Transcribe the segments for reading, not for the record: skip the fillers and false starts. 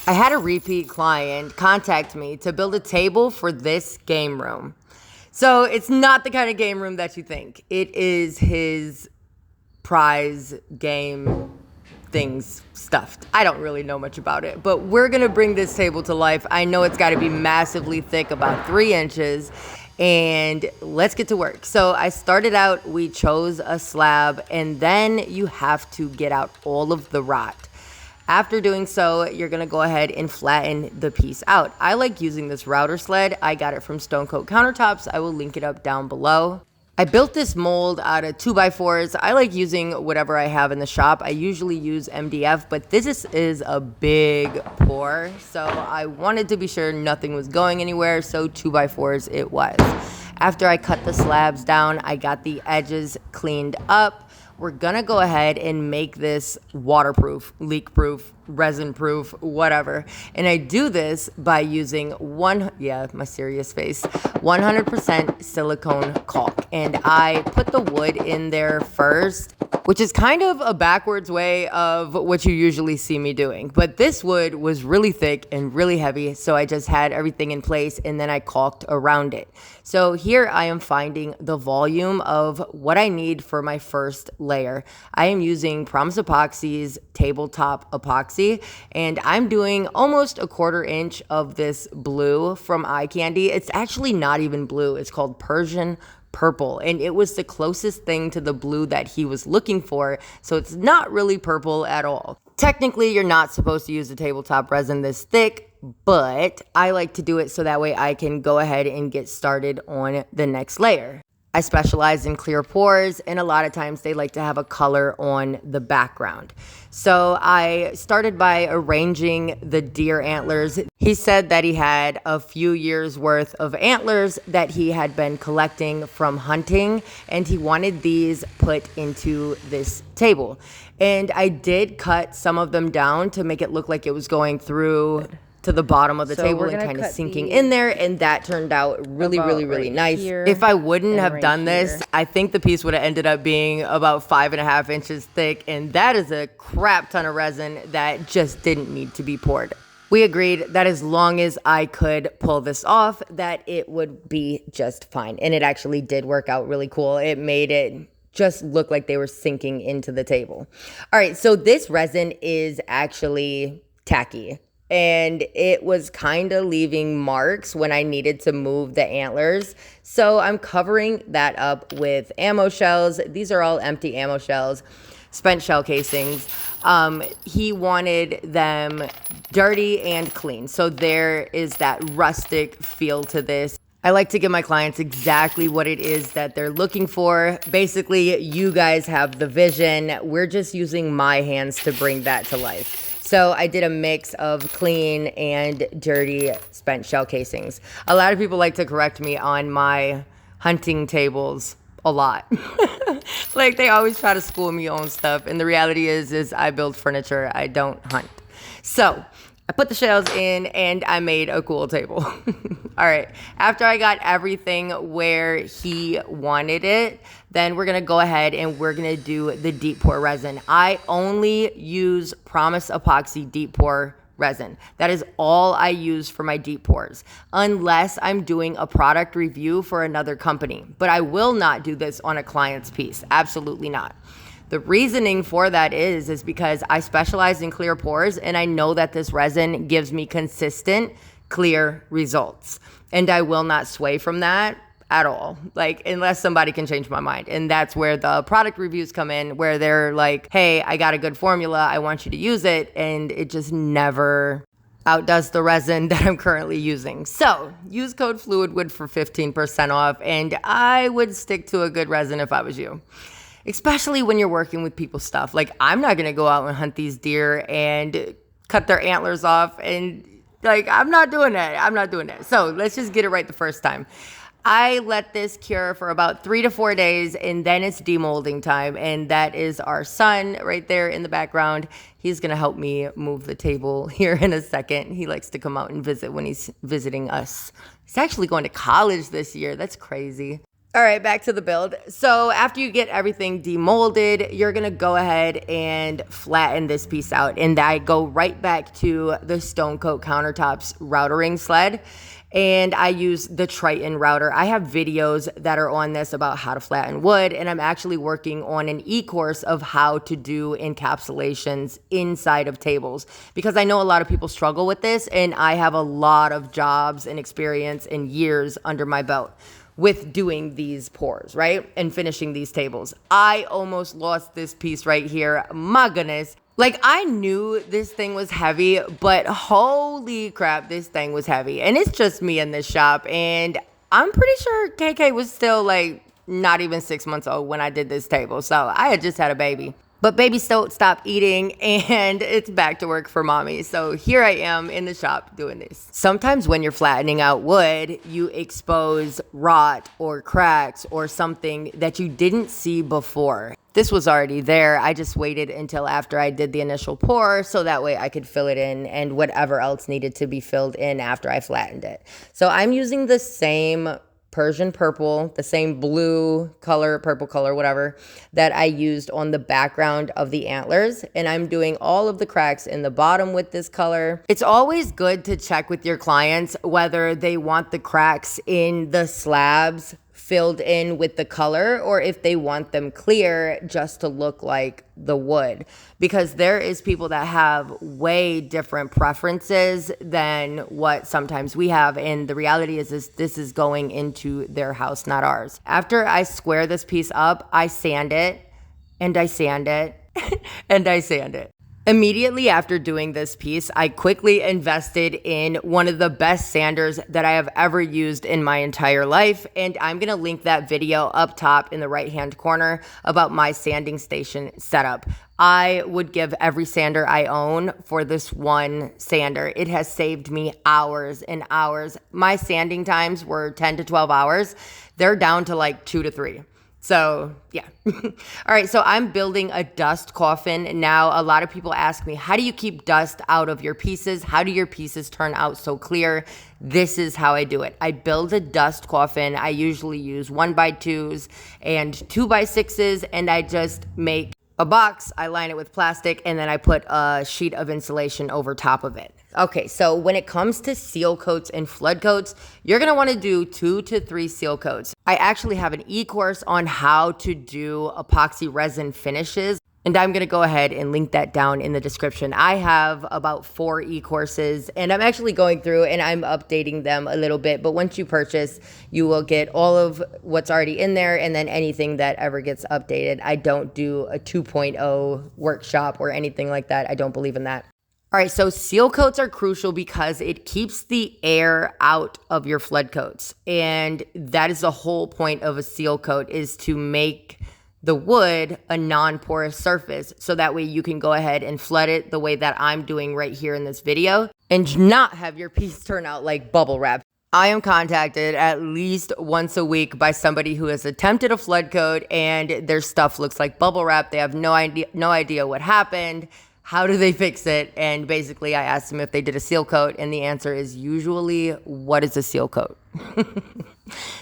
I had a repeat client contact me to build a table for this game room. So it's not the kind of game room that you think. It is his prize game things stuffed. I don't really know much about it, but we're gonna bring this table to life. I know it's gotta be massively thick, about 3 inches, and let's get to work. So I started out, we chose a slab, and then you have to get out all of the rot. After doing so, you're gonna go ahead and flatten the piece out. I like using this router sled. I got it from Stone Coat Countertops. I will link it up down below. I built this mold out of 2x4s. I like using whatever I have in the shop. I usually use MDF, but this is a big pour, so I wanted to be sure nothing was going anywhere, so 2x4s it was. After I cut the slabs down, I got the edges cleaned up. We're gonna go ahead and make this waterproof, leak-proof, resin-proof, whatever. And I do this by using 100% silicone caulk. And I put the wood in there first, which is kind of a backwards way of what you usually see me doing. But this wood was really thick and really heavy, so I just had everything in place and then I caulked around it. So here I am finding the volume of what I need for my first layer. I am using Promise Epoxy's Tabletop Epoxy, and I'm doing almost a 1/4 inch of this blue from Eye Candy. It's actually not even blue. It's called Persian purple, and it was the closest thing to the blue that he was looking for, so it's not really purple at all. Technically, you're not supposed to use the tabletop resin this thick, but I like to do it so that way I can go ahead and get started on the next layer. I specialize in clear pours, and a lot of times they like to have a color on the background. So I started by arranging the deer antlers. He said that he had a few years worth of antlers that he had been collecting from hunting, and he wanted these put into this table. And I did cut some of them down to make it look like it was going through to the bottom of the table and kind of sinking in there, and that turned out really nice. If I wouldn't have done this, I think the piece would have ended up being about 5.5 inches thick, and that is a crap ton of resin that just didn't need to be poured. We agreed that as long as I could pull this off, that it would be just fine, and it actually did work out really cool. It made it just look like they were sinking into the table. All right, so this resin is actually tacky, and it was kind of leaving marks when I needed to move the antlers. So I'm covering that up with ammo shells. These are all empty ammo shells, spent shell casings. He wanted them dirty and clean. So there is that rustic feel to this. I like to give my clients exactly what it is that they're looking for. Basically, you guys have the vision. We're just using my hands to bring that to life. So I did a mix of clean and dirty spent shell casings. A lot of people like to correct me on my hunting tables a lot. Like, they always try to school me on stuff. And the reality is I build furniture. I don't hunt. So I put the shells in and I made a cool table. All right. After I got everything where he wanted it, then we're going to go ahead and we're going to do the deep pour resin. I only use Promise Epoxy deep pour resin. That is all I use for my deep pours, unless I'm doing a product review for another company. But I will not do this on a client's piece. Absolutely not. The reasoning for that is because I specialize in clear pours, and I know that this resin gives me consistent, clear results. And I will not sway from that at all, like, unless somebody can change my mind. And that's where the product reviews come in, where they're like, hey, I got a good formula, I want you to use it. And it just never outdoes the resin that I'm currently using. So use code FLUIDWOOD for 15% off. And I would stick to a good resin if I was you. Especially when you're working with people's stuff. Like, I'm not going to go out and hunt these deer and cut their antlers off. And, like, I'm not doing that. So let's just get it right the first time. I let this cure for about 3 to 4 days, and then it's demolding time. And that is our son right there in the background. He's going to help me move the table here in a second. He likes to come out and visit when he's visiting us. He's actually going to college this year. That's crazy. All right, back to the build. So after you get everything demolded, you're gonna go ahead and flatten this piece out. And I go right back to the Stone Coat Countertops routering sled. And I use the Triton router. I have videos that are on this about how to flatten wood, and I'm actually working on an e-course of how to do encapsulations inside of tables, because I know a lot of people struggle with this, and I have a lot of jobs and experience and years under my belt with doing these pours, right? And finishing these tables. I almost lost this piece right here. My goodness. Like, I knew this thing was heavy, but holy crap, this thing was heavy. And it's just me in this shop. And I'm pretty sure KK was still like not even 6 months old when I did this table. So I had just had a baby. But baby still stopped eating, and it's back to work for mommy. So here I am in the shop doing this. Sometimes when you're flattening out wood, you expose rot or cracks or something that you didn't see before. This was already there. I just waited until after I did the initial pour so that way I could fill it in and whatever else needed to be filled in after I flattened it. So I'm using the same Persian purple, the same blue color, purple color, whatever, that I used on the background of the antlers. And I'm doing all of the cracks in the bottom with this color. It's always good to check with your clients whether they want the cracks in the slabs filled in with the color or if they want them clear just to look like the wood, because there is people that have way different preferences than what sometimes we have, and the reality is this is going into their house, not ours. After I square this piece up, I sand it and I sand it and I sand it. Immediately after doing this piece, I quickly invested in one of the best sanders that I have ever used in my entire life. And I'm going to link that video up top in the right-hand corner about my sanding station setup. I would give every sander I own for this one sander. It has saved me hours and hours. My sanding times were 10 to 12 hours. They're down to like 2 to 3. So yeah. All right. So I'm building a dust coffin. Now, a lot of people ask me, how do you keep dust out of your pieces? How do your pieces turn out so clear? This is how I do it. I build a dust coffin. I usually use 1x2s and 2x6s, and I just make a box, I line it with plastic, and then I put a sheet of insulation over top of it. Okay, so when it comes to seal coats and flood coats, you're gonna wanna do 2 to 3 seal coats. I actually have an e-course on how to do epoxy resin finishes, and I'm gonna go ahead and link that down in the description. I have about 4 e-courses, and I'm actually going through and I'm updating them a little bit, but once you purchase, you will get all of what's already in there, and then anything that ever gets updated. I don't do a 2.0 workshop or anything like that. I don't believe in that. All right, so seal coats are crucial because it keeps the air out of your flood coats. And that is the whole point of a seal coat, is to make the wood a non-porous surface. So that way you can go ahead and flood it the way that I'm doing right here in this video and not have your piece turn out like bubble wrap. I am contacted at least once a week by somebody who has attempted a flood coat and their stuff looks like bubble wrap. They have no idea what happened. How do they fix it? And basically I asked them if they did a seal coat, and the answer is usually, what is a seal coat?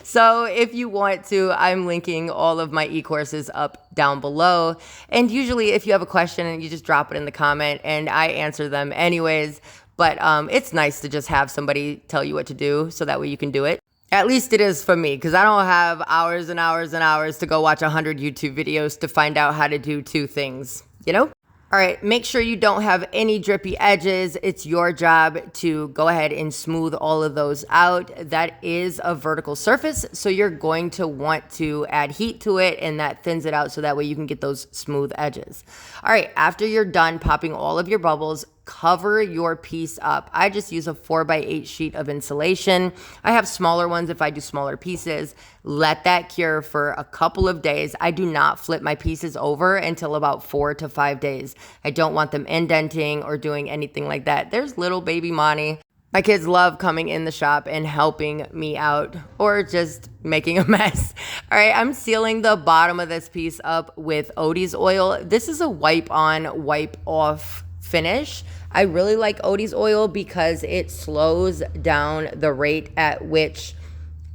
So if you want to, I'm linking all of my e-courses up down below. And usually if you have a question, you just drop it in the comment and I answer them anyways. But it's nice to just have somebody tell you what to do so that way you can do it. At least it is for me, because I don't have hours and hours and hours to go watch 100 YouTube videos to find out how to do 2 things, you know? All right, make sure you don't have any drippy edges. It's your job to go ahead and smooth all of those out. That is a vertical surface, so you're going to want to add heat to it, and that thins it out so that way you can get those smooth edges. All right, after you're done popping all of your bubbles, cover your piece up. I just use a 4x8 sheet of insulation. I have smaller ones if I do smaller pieces. Let that cure for a couple of days. I do not flip my pieces over until about 4 to 5 days. I don't want them indenting or doing anything like that. There's little baby Monty. My kids love coming in the shop and helping me out or just making a mess. All right, I'm sealing the bottom of this piece up with Odie's oil. This is a wipe on, wipe off finish. I really like Odie's oil because it slows down the rate at which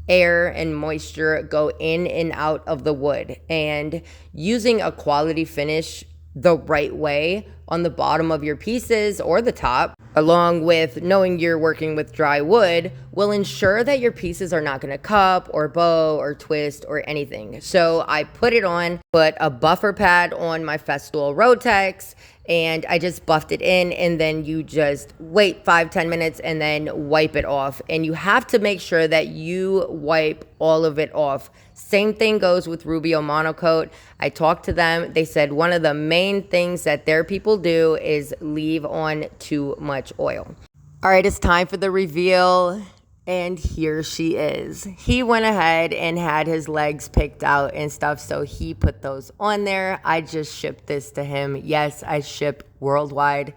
air and moisture go in and out of the wood. And using a quality finish the right way on the bottom of your pieces or the top, along with knowing you're working with dry wood, will ensure that your pieces are not going to cup or bow or twist or anything. So I put a buffer pad on my FESTOOL Rotex, and I just buffed it in, and then you just wait 5-10 minutes and then wipe it off. And you have to make sure that you wipe all of it off. Same thing goes with Rubio Monocoat. I talked to them. They said one of the main things that their people do is leave on too much oil. All right, it's time for the reveal. And here she is. He went ahead and had his legs picked out and stuff, so he put those on there. I just shipped this to him. Yes, I ship worldwide.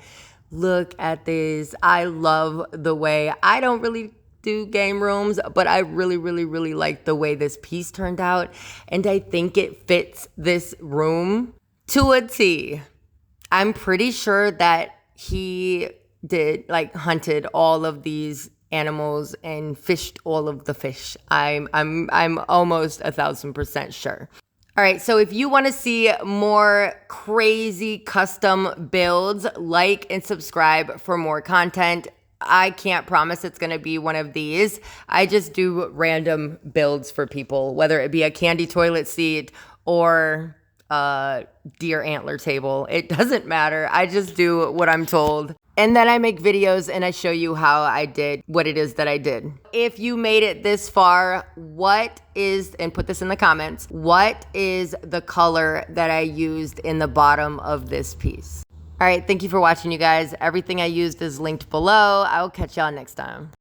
Look at this. I love the way, I don't really do game rooms, but I really, really, really like the way this piece turned out. And I think it fits this room to a T. I'm pretty sure that he hunted all of these animals and fished all of the fish. I'm almost 1,000% sure. All right, so if you want to see more crazy custom builds, like and subscribe for more content. I can't promise it's going to be one of these. I just do random builds for people, whether it be a candy toilet seat or a deer antler table. It doesn't matter. I just do what I'm told. And then I make videos and I show you how I did what it is that I did. If you made it this far, and put this in the comments, what is the color that I used in the bottom of this piece? All right, thank you for watching, you guys. Everything I used is linked below. I will catch y'all next time.